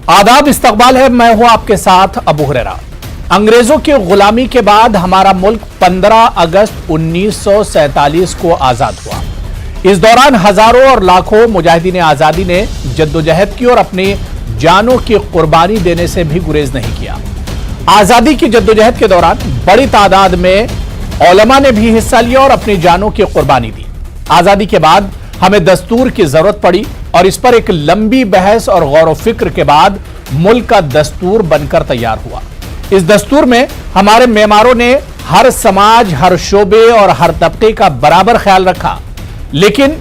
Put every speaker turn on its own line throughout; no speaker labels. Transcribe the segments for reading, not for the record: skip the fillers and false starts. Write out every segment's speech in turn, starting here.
आदाब, इस्तकबाल है। मैं हूं आपके साथ अबू हुरैरा। अंग्रेजों की गुलामी के बाद हमारा मुल्क 15 अगस्त 1947 को आजाद हुआ। इस दौरान हजारों और लाखों मुजाहिदीन आजादी ने जद्दोजहद की और अपनी जानों की कुर्बानी देने से भी गुरेज नहीं किया। आजादी की जद्दोजहद के दौरान बड़ी तादाद में उलमा ने भी हिस्सा लिया और अपनी जानों की कुर्बानी दी। आजादी के बाद हमें दस्तूर की जरूरत पड़ी और इस पर एक लंबी बहस और गौर फिक्र के बाद मुल्क का दस्तूर बनकर तैयार हुआ। इस दस्तूर में हमारे मेमारों ने हर समाज, हर शोबे और हर तबके का बराबर ख्याल रखा। लेकिन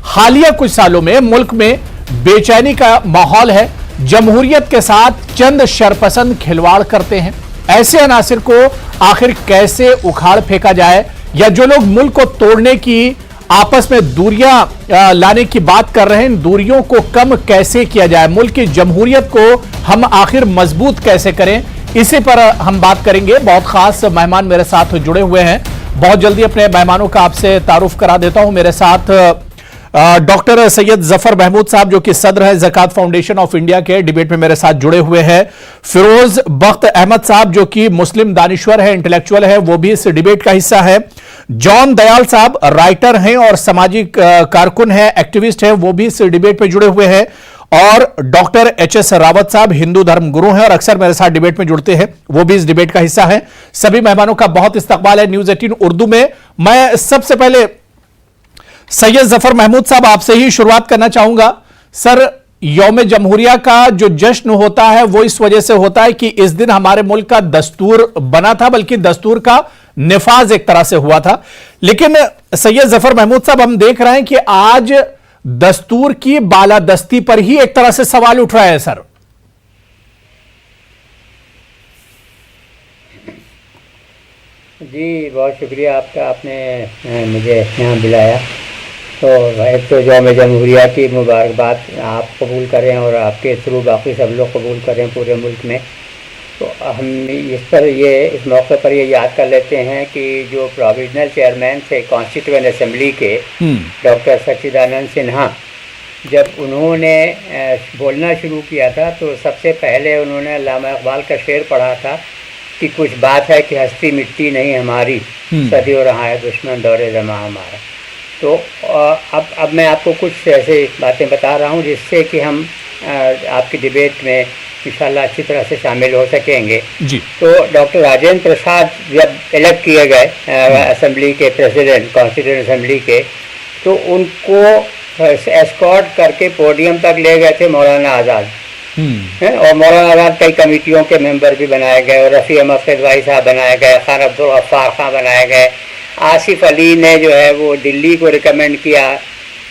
हालिया कुछ सालों में मुल्क में बेचैनी का माहौल है। जमहूरियत के साथ चंद शरपसंद खिलवाड़ करते हैं। ऐसे अनासिर को आखिर कैसे उखाड़ फेंका जाए, या जो लोग मुल्क को तोड़ने की, आपस में दूरियां लाने की बात कर रहे हैं, इन दूरियों को कम कैसे किया जाए, मुल्क की जमहूरियत को हम आखिर मजबूत कैसे करें, इसी पर हम बात करेंगे। बहुत खास मेहमान मेरे साथ जुड़े हुए हैं। बहुत जल्दी अपने मेहमानों का आपसे तारुफ करा देता हूं। मेरे साथ डॉक्टर सैयद जफर महमूद साहब, जो कि सदर है ज़कात फाउंडेशन ऑफ इंडिया के, डिबेट में मेरे साथ जुड़े हुए हैं। फिरोज बख्त अहमद साहब, जो कि मुस्लिम दानिश्वर है, इंटेलेक्चुअल है, वो भी इस डिबेट का हिस्सा है। जॉन दयाल साहब राइटर हैं और सामाजिक कारकुन है, एक्टिविस्ट है, वो भी इस डिबेट में जुड़े हुए हैं। और डॉक्टर एच.एस. रावत साहब हिंदू धर्म गुरु हैं और अक्सर मेरे साथ डिबेट में जुड़ते हैं, वो भी इस डिबेट का हिस्सा है। सभी मेहमानों का बहुत इस्तकबाल है न्यूज़ 18 उर्दू में। मैं सबसे पहले सैयद जफर महमूद साहब आपसे ही शुरुआत करना चाहूंगा। सर, यौम जमहूरिया का जो जश्न होता है वो इस वजह से होता है कि इस दिन हमारे मुल्क का दस्तूर बना था, बल्कि दस्तूर का निफाज एक तरह से हुआ था। लेकिन सैयद जफर महमूद साहब, हम देख रहे हैं कि आज दस्तूर की बालादस्ती पर ही एक तरह से सवाल उठ रहा है। सर
जी, बहुत शुक्रिया आपका, आपने मुझे यहाँ बुलाया। तो एक तो यौम जमहूरिया की मुबारकबाद आप कबूल करें और आपके थ्रू बाकी सब लोग कबूल करें पूरे मुल्क में। तो हम इस मौके पर ये याद कर लेते हैं कि जो प्रोविजनल चेयरमैन थे कॉन्स्टिट्यूएंट असेंबली के, डॉक्टर सच्चिदानंद सिन्हा, जब उन्होंने बोलना शुरू किया था तो सबसे पहले उन्होंने अल्लामा इकबाल का शेर पढ़ा था कि कुछ बात है कि हस्ती मिट्टी नहीं हमारी, सदियों रहा है दुश्मन दौरे ज़मां हमारा। तो अब मैं आपको कुछ ऐसे बातें बता रहा हूँ जिससे कि हम आपकी डिबेट में इंशाल्लाह अच्छी तरह से शामिल हो सकेंगे जी। तो डॉक्टर राजेंद्र प्रसाद जब इलेक्ट किए गए असेंबली के प्रेसिडेंट, कॉन्स्टिट्यूएंट असेंबली के, तो उनको एस्कॉर्ट करके पोडियम तक ले गए थे मौलाना आज़ाद। और मौलाना आज़ाद कई कमेटियों के मेंबर भी बनाए गए और रफ़ी अहमद क़िदवाई साहब बनाए गए, खान अब्दुल गफ्फार खां बनाए गए, आसिफ अली ने जो है वो दिल्ली को रिकमेंड किया,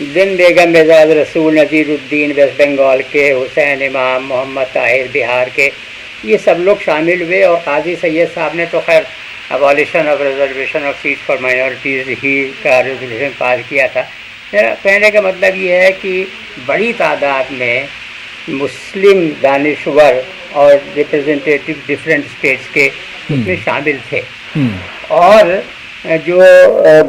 दिन बेगम एजाज रसूल, नज़ीरुद्दीन वेस्ट बंगाल के, हुसैन इमाम, मोहम्मद ताहिर बिहार के, ये सब लोग शामिल हुए। और काजी सैयद साहब ने तो खैर abolition of reservation of seat for minorities ही का रेजोल्यूशन पास किया था। कहने का मतलब ये है कि बड़ी तादाद में मुस्लिम दानिश्वर और रिप्रेजेंटेटिव डिफरेंट स्टेट्स के उसमें शामिल थे। और जो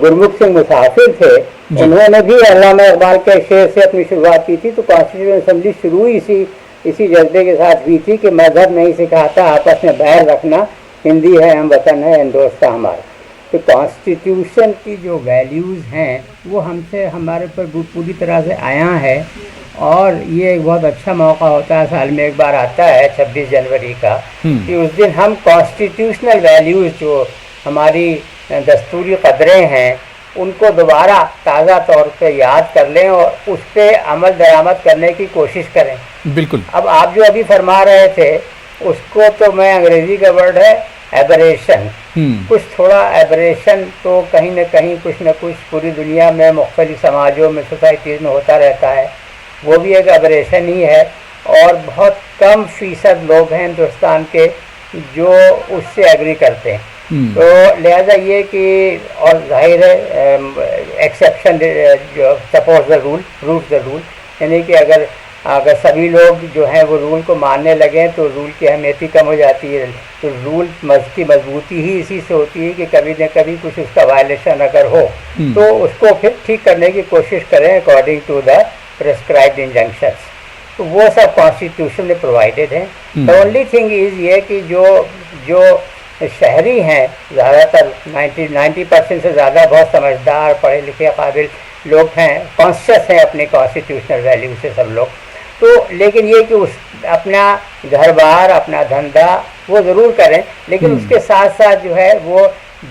गुरमुख सिंह मुसाफिर थे, उन्होंने भी अल्लामा इकबाल के शेर से अपनी शुरुआत की थी। तो कॉन्स्टिट्यूएंट असेंबली शुरू इसी जज्बे के साथ हुई थी कि मजहब नहीं सिखाता आपस में बैर रखना, हिंदी है हम वतन है हिंदुस्तान हमारा। तो कॉन्स्टिट्यूशन की जो वैल्यूज़ हैं वो हमसे हमारे पर पूरी तरह से आया है। और ये एक बहुत अच्छा मौका होता है, साल में एक बार आता है 26 जनवरी का, कि उस दिन हम कॉन्स्टिट्यूशनल वैल्यूज़ जो हमारी दस्तूरी कदरें हैं उनको दोबारा ताज़ा तौर पे याद कर लें और उस पर अमल दरामद करने की कोशिश करें। बिल्कुल। अब आप जो अभी फरमा रहे थे उसको तो मैं, अंग्रेज़ी का वर्ड है एबरेशन, कुछ थोड़ा एबरेशन तो कहीं न कहीं कुछ न कुछ पूरी दुनिया में मुख्तलिफ समाजों में, सोसाइटीज़ में होता रहता है। वो भी एक एबरेशन ही है और बहुत कम फीसद लोग हैं हिंदुस्तान के जो उससे एग्री करते हैं। तो लिहाजा ये कि, और जाहिर है एक्सेप्शन जो suppose the rule proves the rule, यानी कि अगर सभी लोग जो हैं वो रूल को मानने लगें तो रूल की अहमियत ही कम हो जाती है। तो रूल की मजबूती ही इसी से होती है कि कभी न कभी कुछ उसका वायलेशन अगर हो तो उसको फिर ठीक करने की कोशिश करें according to the prescribed injunctions. तो वो सब कॉन्स्टिट्यूशन में प्रोवाइडेड है। द ओनली थिंग इज ये कि जो शहरी हैं ज़्यादातर 90% से ज़्यादा बहुत समझदार पढ़े लिखे काबिल लोग हैं, कॉन्शियस हैं अपने कॉन्स्टिट्यूशनल वैल्यू से सब लोग। तो लेकिन ये कि उस अपना घर बार अपना धंधा वो ज़रूर करें, लेकिन उसके साथ साथ जो है वो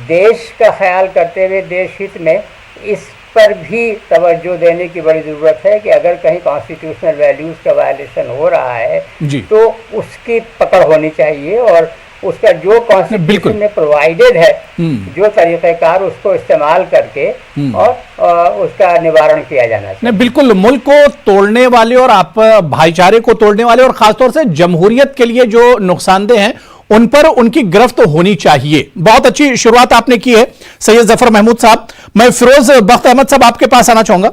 देश का ख्याल करते हुए देश हित में इस पर भी तवज्जो देने की बड़ी ज़रूरत है कि अगर कहीं कॉन्स्टिट्यूशनल वैल्यूज़ का वायलेशन हो रहा है तो उसकी पकड़ होनी चाहिए और उसका जो कॉन्स्टिट्यूशन में प्रोवाइडेड है जो तरीक़ेकार उसको इस्तेमाल करके और उसका निवारण किया जाना चाहिए।
नहीं, बिल्कुल मुल्क को तोड़ने वाले और आप भाईचारे को तोड़ने वाले और खासतौर से जमहूरियत के लिए जो नुकसानदेह हैं उन पर उनकी गिरफ्त होनी चाहिए। बहुत अच्छी शुरुआत आपने की है सैयद जफर महमूद साहब। मैं फिरोज बख्त अहमद साहब आपके पास आना चाहूंगा।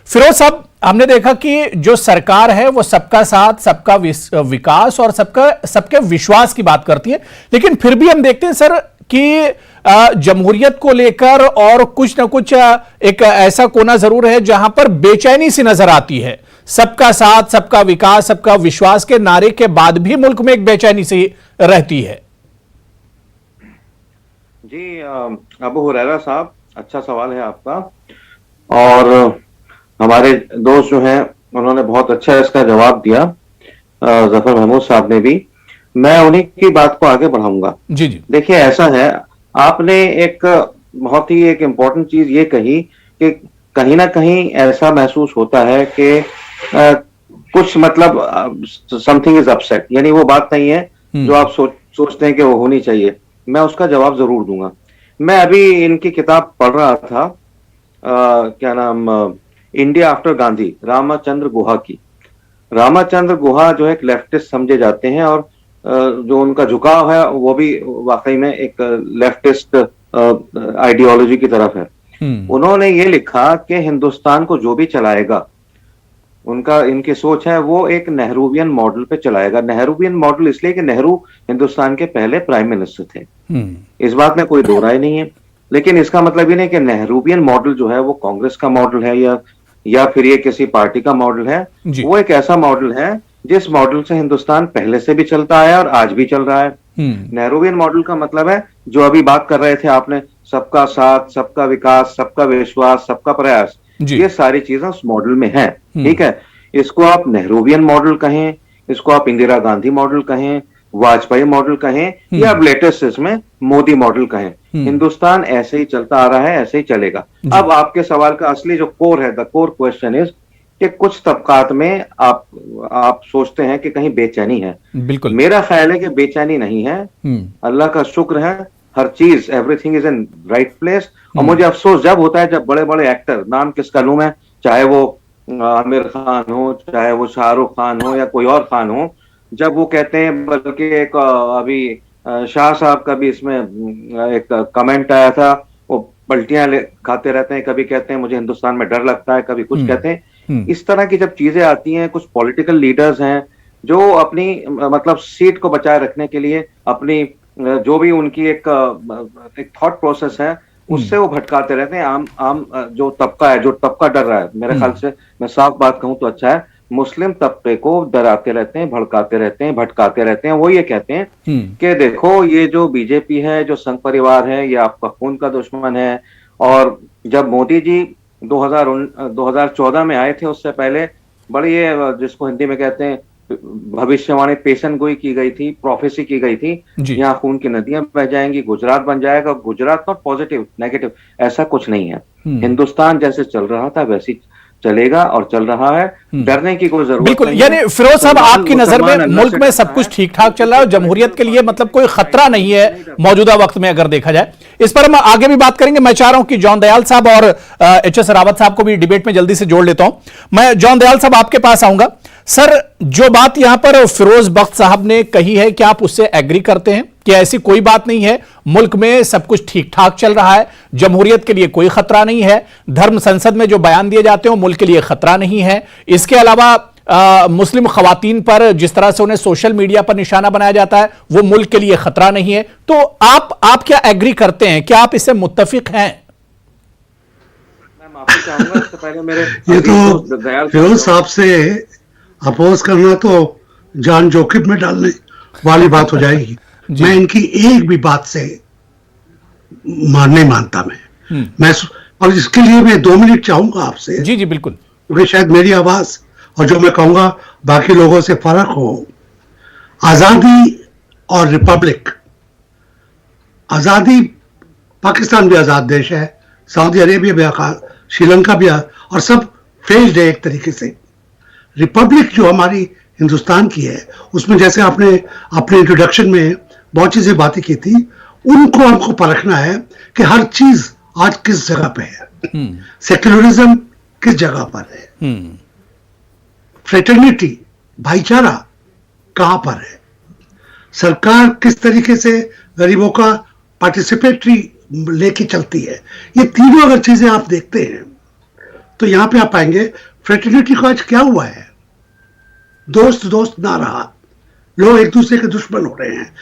फिरोज साहब, हमने देखा कि जो सरकार है वो सबका साथ, सबका विकास और सबके विश्वास की बात करती है, लेकिन फिर भी हम देखते हैं सर कि जमहूरियत को लेकर और कुछ ना कुछ एक ऐसा कोना जरूर है जहां पर बेचैनी सी नजर आती है। सबका साथ, सबका विकास, सबका विश्वास के नारे के बाद भी मुल्क में एक बेचैनी सी रहती है।
जी अबू हुरैरा साहब, अच्छा सवाल है आपका, और हमारे दोस्त जो हैं उन्होंने बहुत अच्छा इसका जवाब दिया, जफर महमूद साहब ने भी। मैं उन्हीं की बात को आगे बढ़ाऊंगा।
जी जी,
देखिए ऐसा है, आपने एक बहुत ही एक इम्पोर्टेंट चीज ये कही कि कहीं ना कहीं ऐसा महसूस होता है कि कुछ मतलब समथिंग इज अपसेट, यानी वो बात नहीं है जो आप सोचते हैं कि वो होनी चाहिए। मैं उसका जवाब जरूर दूंगा। मैं अभी इनकी किताब पढ़ रहा था, क्या नाम, इंडिया आफ्टर गांधी, रामाचंद्र गुहा की। रामाचंद्र गुहा जो एक लेफ्टिस्ट समझे जाते हैं और जो उनका झुकाव है वो भी वाकई में एक लेफ्टिस्ट आइडियोलॉजी की तरफ है। उन्होंने ये लिखा कि हिंदुस्तान को जो भी चलाएगा, इनकी सोच है वो एक नेहरूवियन मॉडल पे चलाएगा। नेहरूवियन मॉडल इसलिए कि नेहरू हिंदुस्तान के पहले प्राइम मिनिस्टर थे, इस बात में कोई दो राय नहीं है। लेकिन इसका मतलब ये नहीं कि नेहरूवियन मॉडल जो है वो कांग्रेस का मॉडल है या फिर ये किसी पार्टी का मॉडल है। वो एक ऐसा मॉडल है जिस मॉडल से हिंदुस्तान पहले से भी चलता आया और आज भी चल रहा है। नेहरूवियन मॉडल का मतलब है जो अभी बात कर रहे थे आपने, सबका साथ, सबका विकास, सबका विश्वास, सबका प्रयास, ये सारी चीजें उस मॉडल में है। ठीक है, इसको आप नेहरूवियन मॉडल कहें, इसको आप इंदिरा गांधी मॉडल कहें, वाजपेयी मॉडल कहें, या अब लेटेस्ट इसमें मोदी मॉडल कहें, हिंदुस्तान ऐसे ही चलता आ रहा है, ऐसे ही चलेगा। अब आपके सवाल का असली जो कोर है, द कोर क्वेश्चन इज कि कुछ तबकात में आप सोचते हैं कि कहीं बेचैनी है।
बिल्कुल,
मेरा ख्याल है कि बेचैनी नहीं है। अल्लाह का शुक्र है, हर चीज, everything is in right place. और मुझे अफसोस जब होता है जब बड़े बड़े एक्टर, नाम किसका लूं मैं, चाहे वो आमिर खान हो, चाहे वो शाहरुख खान हो या कोई और खान हो, जब वो कहते हैं, बल्कि एक अभी शाह साहब का भी इसमें एक कमेंट आया था, वो पलटियां खाते रहते हैं, कभी कहते हैं मुझे हिंदुस्तान में डर लगता है, कभी कुछ कहते हैं। इस तरह की जब चीजें आती हैं, कुछ पॉलिटिकल लीडर्स हैं जो अपनी मतलब सीट को बचाए रखने के लिए अपनी जो भी उनकी एक थॉट प्रोसेस है उससे वो भटकाते रहते हैं। आम जो तबका डर रहा है, मेरे ख्याल से मैं साफ बात कहूं तो अच्छा है, मुस्लिम तबके को डराते रहते हैं, भड़काते रहते हैं, भटकाते रहते हैं। वो ये कहते हैं कि देखो ये जो बीजेपी है, जो संघ परिवार है, ये आपका खून का दुश्मन है। और जब मोदी जी 2014 में आए थे, उससे पहले बड़ी ये जिसको हिंदी में कहते हैं भविष्यवाणी, पेशन गोई की गई थी, प्रोफेसी की गई थी, यहाँ खून की नदियां बह जाएंगी, गुजरात बन जाएगा। गुजरात नॉट पॉजिटिव, नेगेटिव, ऐसा कुछ नहीं है। हिंदुस्तान जैसे चल रहा था वैसे चलेगा और चल रहा है, डरने की कोई जरूरत
बिल्कुल
नहीं।
यानी फिरोज साहब, आपकी नजर में मुल्क में सब कुछ ठीक ठाक चल रहा है और जमहूरियत के लिए मतलब कोई खतरा नहीं है मौजूदा वक्त में, अगर देखा जाए। इस पर हम आगे भी बात करेंगे। मैं चाह रहा हूं कि जॉन दयाल साहब और एच.एस. रावत साहब को भी डिबेट में जल्दी से जोड़ लेता हूं। मैं जॉन दयाल साहब आपके पास आऊंगा। सर, जो बात यहां पर फिरोज बख्त साहब ने कही है, क्या आप उससे एग्री करते हैं कि ऐसी कोई बात नहीं है, मुल्क में सब कुछ ठीक ठाक चल रहा है, जमहूरियत के लिए कोई खतरा नहीं है, धर्म संसद में जो बयान दिए जाते हैं मुल्क के लिए खतरा नहीं है, इसके अलावा मुस्लिम खवातीन पर जिस तरह से उन्हें सोशल मीडिया पर निशाना बनाया जाता है वो मुल्क के लिए खतरा नहीं है? तो आप क्या एग्री करते हैं, क्या आप इससे मुत्तफिक हैं?
मैं माफी चाहूंगा, इससे पहले मेरे
ये तो फिरोज साहब से अपोज करना तो जान जोखिम में डालने वाली बात हो जाएगी। मैं इनकी एक भी बात से नहीं मानता मैं और इसके लिए मैं 2 मिनट चाहूंगा आपसे।
जी जी बिल्कुल,
क्योंकि शायद मेरी आवाज और जो मैं कहूंगा बाकी लोगों से फर्क हो। आजादी और रिपब्लिक, आजादी, पाकिस्तान भी आजाद देश है, सऊदी अरेबिया भी, श्रीलंका भी, और सब फेल्ड है एक तरीके से। रिपब्लिक जो हमारी हिंदुस्तान की है, उसमें जैसे आपने अपने इंट्रोडक्शन में बहुत चीजें बातें की थी, उनको हमको परखना है कि हर चीज आज किस जगह पे है। सेक्युलरिज्म किस जगह पर है, फ्रेटर्निटी, भाईचारा कहां पर है, सरकार किस तरीके से गरीबों का पार्टिसिपेटरी लेके चलती है। ये तीनों अगर चीजें आप देखते हैं तो यहां पे आप पाएंगे फ्रेटर्निटी को आज क्या हुआ है। दोस्त दोस्त ना रहा, लोग एक दूसरे के दुश्मन हो रहे हैं,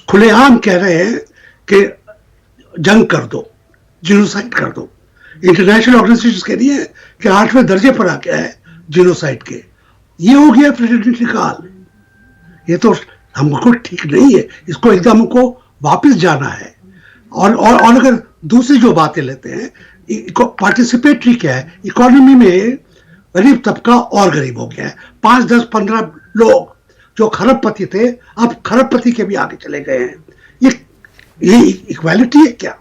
खुलेआम कह रहे हैं कि जंग कर दो, जिनोसाइड कर दो। इंटरनेशनल ऑर्गेनाइजेशन कह रही है कि 8वें दर्जे पर आ गया है जिनोसाइड के। ये हो गया फ्रेटर्निटी काल। ये तो हमको ठीक नहीं है, इसको एकदम हमको वापस जाना है। और अगर दूसरी जो बातें लेते हैं, पार्टिसिपेटरी क्या है, इकोनॉमी में गरीब तबका और गरीब हो गया है। 5, 10, 15 लोग जो खरबपति थे अब खरबपति के भी आगे चले गए हैं। ये इक्वालिटी है क्या?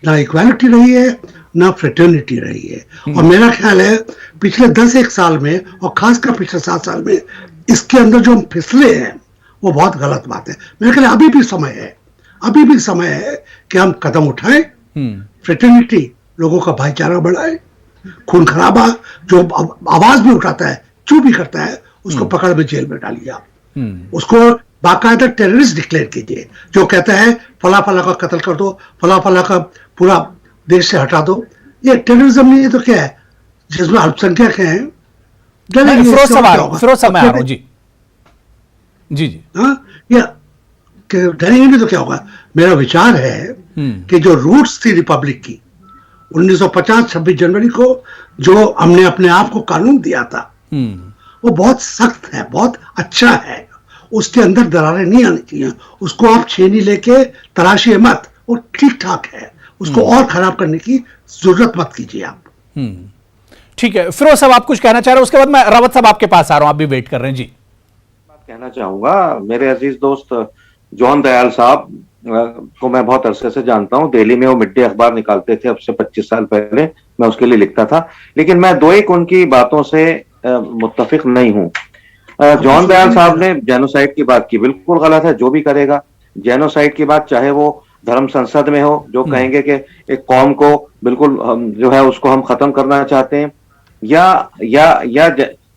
ना इक्वालिटी रही है, ना फ्रेटर्निटी रही है। और मेरा ख्याल है पिछले 10-1 साल में, और खासकर पिछले 7 साल में, इसके अंदर जो हम फिसले हैं वो बहुत गलत बात है। मेरे ख्याल अभी भी समय है कि हम कदम उठाएं, फ्रेटर्निटी, लोगों का भाईचारा बढ़ाए, खून खराबा जो आवाज भी उठाता है, चुप भी करता है, उसको पकड़ में जेल में डालिए आप। उसको बाकायदा टेररिस्ट डिक्लेयर कीजिए। जो कहता है फला फला का कत्ल कर दो, फला फला का पूरा देश से हटा दो, ये टेररिज्म नहीं है तो क्या है? जिसमें अल्पसंख्यक हैं,
फिरोज साहब मैं आ रहा हूं जी जी जी।
हाँ, या डरेंगे नहीं तो क्या होगा? मेरा विचार है कि जो रूट्स थी रिपब्लिक की 1950 26 जनवरी को, जो हमने अपने आप को कानून दिया था, वो बहुत सख्त है, बहुत अच्छा है। उसके अंदर दरारें नहीं आनी चाहिए। उसको आप छेनी लेके तराशिए मत, वो ठीक ठाक है। उसको और खराब करने की जरूरत मत कीजिए आप।
ठीक है, फिरोज साहब आप कुछ कहना चाह रहे हो, उसके बाद मैं रावत साहब आपके पास आ रहा हूं, आप भी वेट कर रहे हैं जी।
कहना चाहूंगा, मेरे अजीज दोस्त जॉन दयाल साहब को मैं बहुत अरसे से जानता हूं। दिल्ली में वो मिड डे अखबार निकालते थे, अब से 25 साल पहले मैं उसके लिए लिखता था। लेकिन मैं दो एक उनकी बातों से मुत्तफिक नहीं हूं। जॉन दयाल साहब ने जेनोसाइड की बात की, बिल्कुल गलत है। जो भी करेगा जेनोसाइड की बात, चाहे वो धर्म संसद में हो, जो कहेंगे कि एक कौम को बिल्कुल जो है उसको हम खत्म करना चाहते हैं, या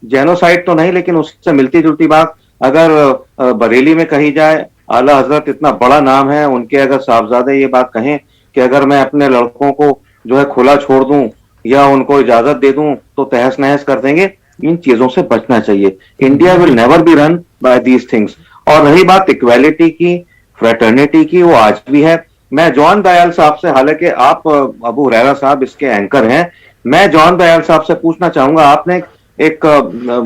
जेनोसाइड तो नहीं, लेकिन उससे मिलती जुलती बात अगर बरेली में कही जाए, आला हजरत इतना बड़ा नाम है, उनके अगर साहबजादे ये बात कहें कि अगर मैं अपने लड़कों को जो है खुला छोड़ दूं या उनको इजाजत दे दूं तो तहस नहस कर देंगे, इन चीजों से बचना चाहिए। India will never be run by these things. और रही बात इक्वालिटी की, फ्रेटर्निटी की, वो आज भी है। मैं जॉन दयाल साहब से, हालांकि आप अबू हुरैरा साहब इसके एंकर हैं, मैं जॉन दयाल साहब से पूछना चाहूंगा, आपने एक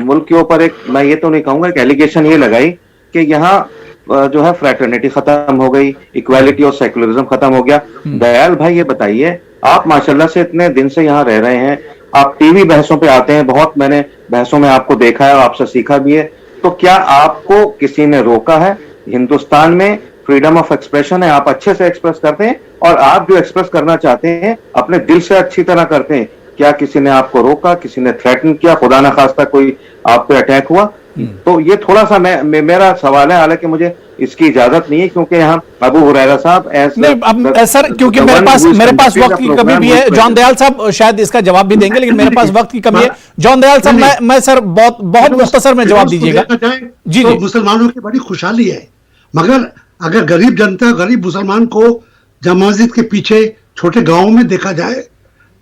मुल्क के ऊपर एक, मैं ये तो नहीं कहूंगा, एक एलिगेशन ये लगाई कि यहाँ जो है फ्रेटर्निटी खत्म हो गई, इक्वालिटी और सेकुलरिज्म खत्म हो गया। दयाल भाई ये बताइए, आप माशाल्लाह से इतने दिन से यहाँ रह रहे हैं, आप टीवी बहसों पे आते हैं, बहुत मैंने बहसों में आपको देखा है और आपसे सीखा भी है, तो क्या आपको किसी ने रोका है? हिंदुस्तान में फ्रीडम ऑफ एक्सप्रेशन है, आप अच्छे से एक्सप्रेस करते हैं और आप जो एक्सप्रेस करना चाहते हैं अपने दिल से अच्छी तरह करते हैं। क्या किसी ने आपको रोका, किसी ने थ्रेटन किया, खुदा ना खास्ता कोई आप पे अटैक हुआ? तो ये थोड़ा सा मेरा सवाल है, हालांकि मुझे इसकी इजाजत नहीं है, क्योंकि यहाँ अबू हुरैरा साहब
सर, क्योंकि मेरे पास वक्त की कमी भी है। जॉन दयाल साहब शायद इसका जवाब भी देंगे, लेकिन मेरे पास वक्त की कमी है। जॉन दयाल साहब, मैं सर बहुत मुख्तसर में जवाब दीजिएगा जी।
तो मुसलमानों की बड़ी खुशहाली है, मगर अगर गरीब जनता, गरीब मुसलमान को जामा मस्जिद के पीछे छोटे गांवों में देखा जाए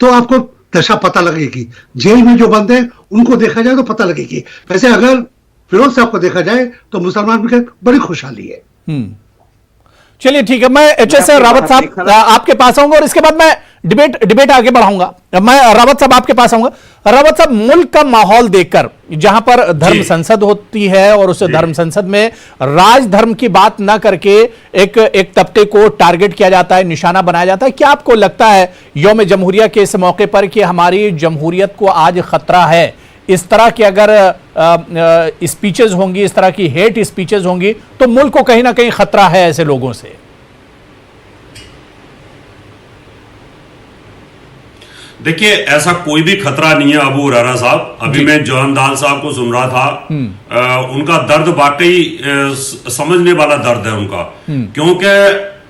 तो आपको दशा पता लगेगी। जेल में जो बंद है उनको देखा जाए तो पता लगेगी। वैसे अगर फिरोज साहब को देखा जाए तो मुसलमान की बड़ी खुशहाली है।
चलिए ठीक है, मैं एचएस रावत साहब आपके पास आऊंगा और इसके बाद मैं डिबेट आगे बढ़ाऊंगा। मैं रावत साहब आपके पास आऊंगा। रावत साहब, मुल्क का माहौल देखकर, जहां पर धर्म संसद होती है और उस धर्म संसद में राज धर्म की बात ना करके एक तबके को टारगेट किया जाता है, निशाना बनाया जाता है, क्या आपको लगता है यौम जमहूरिया के इस मौके पर कि हमारी जमहूरियत को आज खतरा है? इस तरह की अगर स्पीचेस होंगी, इस तरह की हेट स्पीचेस होंगी, तो मुल्क को कहीं ना कहीं खतरा है ऐसे लोगों से।
देखिए, ऐसा कोई भी खतरा नहीं है अबू हुरैरा साहब। अभी मैं जवानदाल साहब को सुन रहा था, उनका दर्द वाकई समझने वाला दर्द है उनका, क्योंकि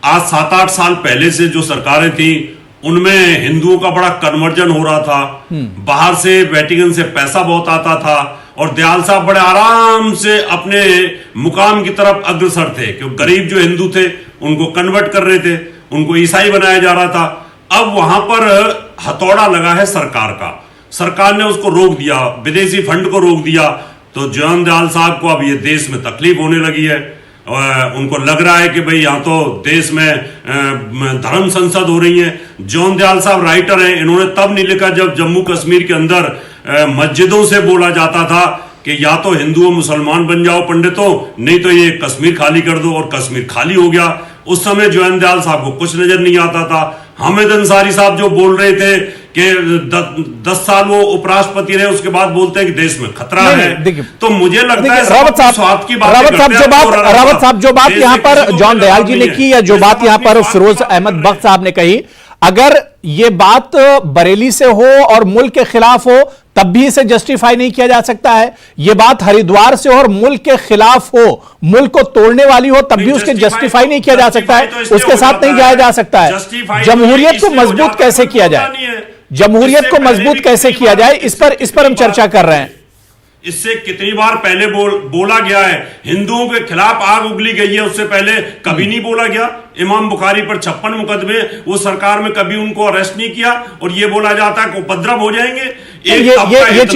आज 7-8 साल पहले से जो सरकारें थी उनमें हिंदुओं का बड़ा कन्वर्जन हो रहा था, बाहर से वेटिकन से पैसा बहुत आता था और दयाल साहब बड़े आराम से अपने मुकाम की तरफ अग्रसर थे, क्योंकि गरीब जो हिंदू थे उनको कन्वर्ट कर रहे थे, उनको ईसाई बनाया जा रहा था। अब वहां पर हथौड़ा लगा है सरकार का, सरकार ने उसको रोक दिया, विदेशी फंड को रोक दिया, तो जवान दयाल साहब को अब ये देश में तकलीफ होने लगी है। उनको लग रहा है कि भाई यहाँ तो देश में धर्म संसद हो रही है। जवान दयाल साहब राइटर हैं, इन्होंने तब नहीं लिखा जब जम्मू कश्मीर के अंदर मस्जिदों से बोला जाता था कि या तो हिंदू और मुसलमान बन जाओ पंडितों, नहीं तो ये कश्मीर खाली कर दो, और कश्मीर खाली हो गया। उस समय जवान दयाल साहब को कुछ नजर नहीं आता था। हामिद अंसारी साहब जो बोल रहे थे कि 10 साल वो उपराष्ट्रपति रहे, उसके बाद बोलते हैं कि देश में खतरा है। तो मुझे लगता है
रावत साहब जो बात यहाँ पर जॉन दयाल जी ने की, या जो बात यहाँ पर फिरोज अहमद बख्श साहब ने कही, अगर ये बात बरेली से हो और मुल्क के खिलाफ हो तब भी इसे जस्टिफाई नहीं किया जा सकता है। ये बात हरिद्वार से हो और मुल्क के खिलाफ हो, मुल्क को तोड़ने वाली हो, तब भी उसके जस्टिफाई नहीं किया जा सकता है, उसके साथ नहीं जाया जा सकता है। जमहूरियत को मजबूत कैसे किया जाए, जमहूरियत को मजबूत कैसे किया जाए, इस पर हम चर्चा कर रहे हैं।
इससे कितनी बार पहले बोला गया है, हिंदुओं के खिलाफ आग उगली गई है, उससे पहले कभी नहीं बोला गया। इमाम बुखारी पर 56 मुकदमे, वो सरकार में कभी उनको अरेस्ट नहीं किया, और ये बोला जाता है कि उपद्रव हो जाएंगे।
ये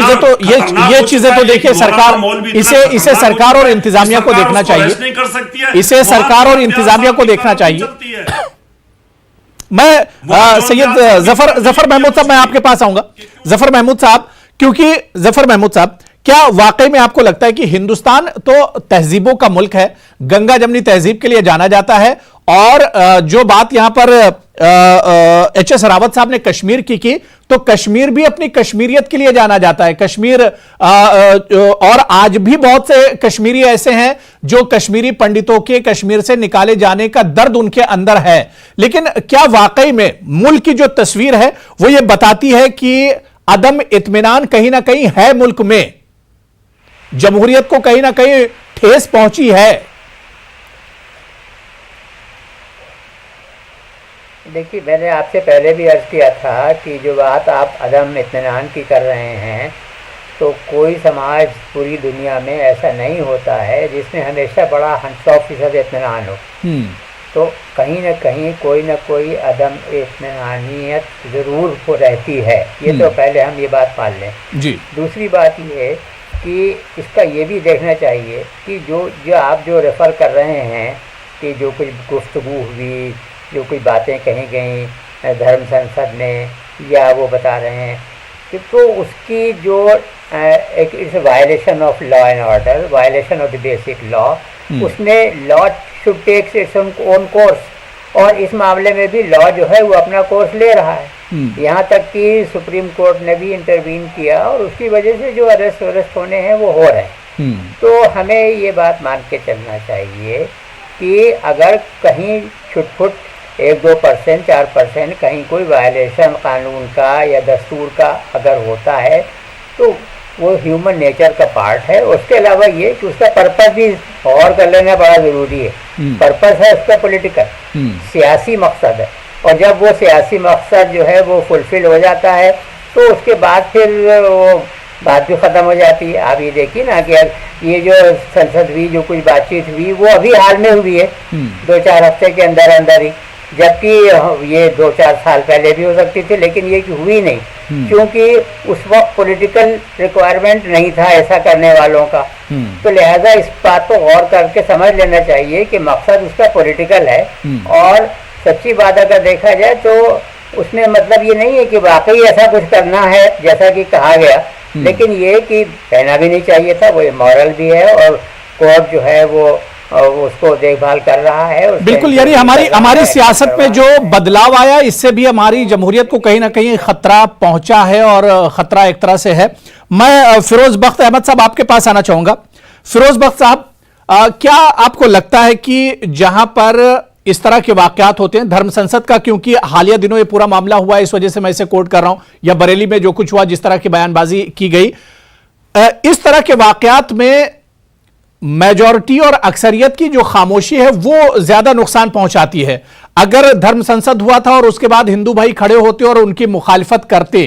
चीजें तो देखिए सरकार, इसे सरकार और इंतजामिया को देखना चाहिए,
नहीं कर सकती है,
इसे सरकार और इंतजामिया को देखना चाहिए। मैं सैयद जफर महमूद साहब, मैं आपके पास आऊंगा। जफर महमूद साहब, क्योंकि जफर महमूद साहब, क्या वाकई में आपको लगता है कि हिंदुस्तान तो तहजीबों का मुल्क है, गंगा जमनी तहजीब के लिए जाना जाता है, और जो बात यहां पर एच.एस. रावत साहब ने कश्मीर की, तो कश्मीर भी अपनी कश्मीरियत के लिए जाना जाता है। कश्मीर और आज भी बहुत से कश्मीरी ऐसे हैं जो कश्मीरी पंडितों के कश्मीर से निकाले जाने का दर्द उनके अंदर है। लेकिन क्या वाकई में मुल्क की जो तस्वीर है वो ये बताती है कि अदम इत्मीनान कहीं ना कहीं है मुल्क में, जमहूरियत को कहीं ना कहीं ठेस पहुंची है?
देखिए, मैंने आपसे पहले भी अर्ज किया था कि जो बात आप अदम इत्मीनान की कर रहे हैं, तो कोई समाज पूरी दुनिया में ऐसा नहीं होता है जिसमें हमेशा बड़ा 100% इत्मीनान हो। तो कहीं ना कहीं कोई ना कोई अदम इत्मीनानियत ज़रूर हो रहती है, ये तो पहले हम ये बात मान लें जी। दूसरी बात ये है कि इसका ये भी देखना चाहिए कि जो आप जो रेफ़र कर रहे हैं कि जो कुछ गुफ्तगू हुई, जो कुछ बातें कही गई धर्म संसद में, या वो बता रहे हैं कि तो उसकी जो एक its violation of law and order, violation of the basic law, उसमें law should takes its own course, और इस मामले में भी लॉ जो है वो अपना कोर्स ले रहा है। यहाँ तक कि सुप्रीम कोर्ट ने भी इंटरवीन किया, और उसकी वजह से जो अरेस्ट होने हैं वो हो रहे हैं। तो हमें ये बात मान के चलना चाहिए कि अगर कहीं छुटपुट 1-2%, 4% कहीं कोई वायलेशन कानून का या दस्तूर का अगर होता है, तो वो ह्यूमन नेचर का पार्ट है। उसके अलावा ये कि उसका पर्पस भी और कर लेना बड़ा ज़रूरी है। पर्पस है उसका पॉलिटिकल, सियासी मकसद है, और जब वो सियासी मकसद जो है वो फुलफिल हो जाता है, तो उसके बाद फिर वो बात भी ख़त्म हो जाती है। आप ये देखिए ना कि ये जो संसद हुई, जो कुछ बातचीत हुई, वो अभी हाल में हुई है, 2-4 हफ्ते के अंदर अंदर ही, जबकि ये 2-4 साल पहले भी हो सकती थी, लेकिन ये हुई नहीं, क्योंकि उस वक्त पॉलिटिकल रिक्वायरमेंट नहीं था ऐसा करने वालों का। तो लिहाजा इस बात को गौर करके समझ लेना चाहिए कि मकसद उसका पॉलिटिकल है। और सच्ची बात अगर देखा जाए तो उसमें मतलब ये नहीं है कि वाकई ऐसा कुछ करना है जैसा कि कहा गया, लेकिन ये कि कहना भी नहीं चाहिए था, वो मॉरल भी है और कोर्ट जो है वो उसको देखभाल कर रहा है।
बिल्कुल, यानी हमारी सियासत में जो बदलाव आया इससे भी हमारी जमहूरियत को कहीं ना कहीं खतरा पहुंचा है और खतरा एक तरह से है। मैं फिरोज बख्त अहमद साहब आपके पास आना चाहूंगा। फिरोज बख्त साहब, क्या आपको लगता है कि जहां पर इस तरह के वाकयात होते हैं, धर्म संसद का, क्योंकि हालिया दिनों ये पूरा मामला हुआ, इस वजह से मैं इसे कोट कर रहा हूं, या बरेली में जो कुछ हुआ, जिस तरह की बयानबाजी की गई, इस तरह के वाकयात में मेजॉरिटी और अक्सरियत की जो खामोशी है वो ज्यादा नुकसान पहुंचाती है। अगर धर्म संसद हुआ था और उसके बाद हिंदू भाई खड़े होते और उनकी मुखालिफत करते,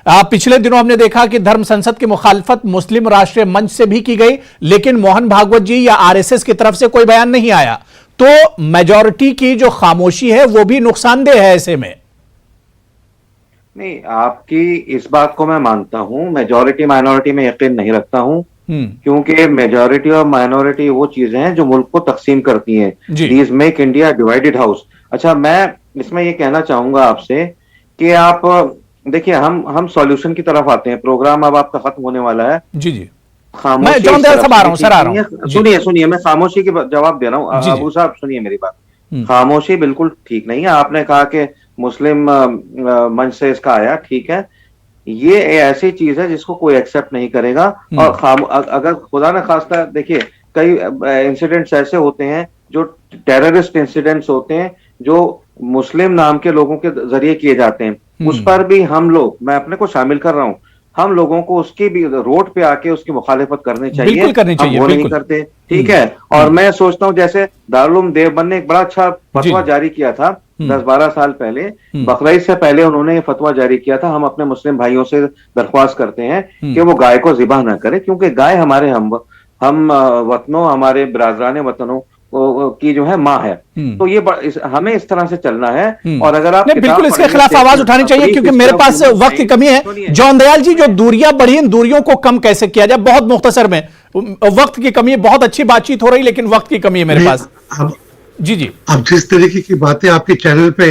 पिछले दिनों हमने देखा कि धर्म संसद की मुखालिफत मुस्लिम राष्ट्रीय मंच से भी की गई, लेकिन मोहन भागवत जी या आरएसएस की तरफ से कोई बयान नहीं आया। तो मेजॉरिटी की जो खामोशी है वो भी नुकसानदेह है ऐसे में।
नहीं, आपकी इस बात को मैं मानता हूं, मेजॉरिटी माइनॉरिटी में यकीन नहीं रखता हूं, क्योंकि मेजॉरिटी और माइनॉरिटी वो चीजें हैं जो मुल्क को तकसीम करती हैं। These make India divided house. अच्छा, मैं इसमें ये कहना चाहूंगा आपसे कि आप देखिए, हम सॉल्यूशन की तरफ आते हैं। प्रोग्राम अब आपका खत्म होने वाला है।
जी जी,
खामोशी,
मैं जॉन दयाल साहब आ रहा हूं सर, आ रहा हूं।
सुनिए, मैं खामोशी की जवाब दे रहा हूं। अबू साहब सुनिए मेरी बात। खामोशी बिल्कुल ठीक नहीं है। आपने कहा कि मुस्लिम मंच से इसका आया, ठीक है, ये ऐसी चीज है जिसको कोई एक्सेप्ट नहीं करेगा। और अगर खुदा न खास्ता, देखिए कई इंसिडेंट्स ऐसे होते हैं जो टेररिस्ट इंसिडेंट्स होते हैं जो मुस्लिम नाम के लोगों के जरिए किए जाते हैं, उस पर भी हम लोग, मैं अपने को शामिल कर रहा हूं, हम लोगों को उसकी भी रोड पे आके उसकी मुखालिफत करनी चाहिए।
बिल्कुल करनी चाहिए,
हम वो नहीं करते, ठीक है। और मैं सोचता हूं जैसे दारुल उलूम देवबंद ने एक बड़ा अच्छा फतवा जारी किया था 10-12 साल पहले, बकरीद से पहले उन्होंने ये फतवा जारी किया था। हम अपने मुस्लिम भाइयों से दरख्वास्त करते हैं कि वो गाय को ज़िबा ना करे, क्योंकि गाय हमारे हम वतनों, हमारे बिरादरान वतनों की जो है माँ है। तो ये हमें इस तरह से चलना है। और अगर आप
बिल्कुल इसके खिलाफ आवाज उठानी चाहिए, क्योंकि मेरे पास वक्त की कमी है। जॉन दयाल जी, जो दूरियां बढ़ी, इन दूरियों को कम कैसे किया जाए? बहुत मुख्तसर में, वक्त की कमी है। बहुत अच्छी बातचीत हो रही, लेकिन वक्त की कमी है मेरे पास। जी,
अब जिस तरीके की बातें आपके चैनल पे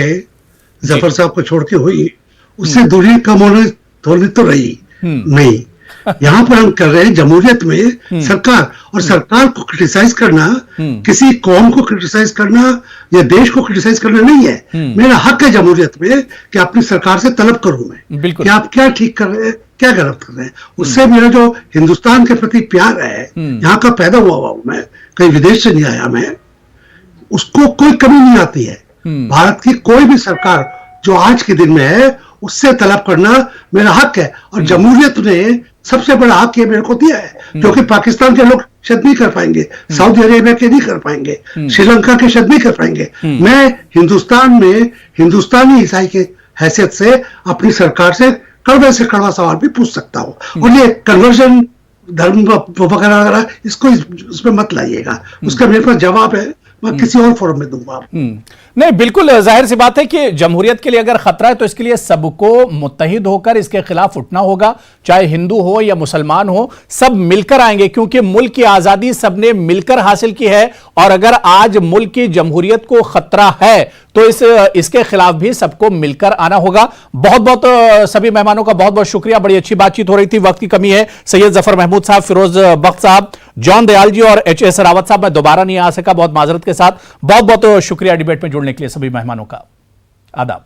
जफर साहब को छोड़ के हुई, उससे दूरी कम होने थोड़ी तो रही नहीं। यहाँ पर हम कर रहे हैं जमहूरियत में सरकार, और सरकार को क्रिटिसाइज करना, किसी कौम को क्रिटिसाइज करना या देश को क्रिटिसाइज करना नहीं है। मेरा हक है जमहूरियत में कि अपनी सरकार से तलब करूं मैं कि आप क्या ठीक कर रहे हैं, क्या गलत कर रहे हैं। उससे मेरा जो हिंदुस्तान के प्रति प्यार है, यहाँ का पैदा हुआ हूं मैं, कहीं विदेश से नहीं आया मैं, उसको कोई कमी नहीं आती है। भारत की कोई भी सरकार जो आज के दिन में है, उससे तलब करना मेरा हक है। और जमहूरियत ने सबसे बड़ा हक ये मेरे को दिया है, जो कि पाकिस्तान के लोग शायद नहीं कर पाएंगे, सऊदी अरेबिया के नहीं कर पाएंगे, श्रीलंका के शायद नहीं कर पाएंगे। मैं हिंदुस्तान में हिंदुस्तानी ईसाई के हैसियत से अपनी सरकार से कड़वे से कड़वा सवाल भी पूछ सकता हूँ। और ये कन्वर्जन, धर्म वगैरह वगैरह, इसको उसमें मत लाइएगा। उसका मेरे पास जवाब है, मैं किसी और फोरम में दूंगा।
नहीं, बिल्कुल जाहिर सी बात है कि जमहूरियत के लिए अगर खतरा है तो इसके लिए सबको मुत्तहिद होकर इसके खिलाफ उठना होगा, चाहे हिंदू हो या मुसलमान हो, सब मिलकर आएंगे, क्योंकि मुल्क की आजादी सबने मिलकर हासिल की है। और अगर आज मुल्क की जमहूरियत को खतरा है तो इसके खिलाफ भी सबको मिलकर आना होगा। बहुत बहुत सभी मेहमानों का बहुत बहुत शुक्रिया, बड़ी अच्छी बातचीत हो रही थी, वक्त की कमी है। सैयद जफर महमूद साहब, फिरोज बख्त साहब, जॉन दयाल जी और एच.एस. रावत साहब, मैं दोबारा नहीं आ सका, बहुत माजरत के साथ। बहुत बहुत शुक्रिया डिबेट में जुड़ने के लिए सभी मेहमानों का। आदाब।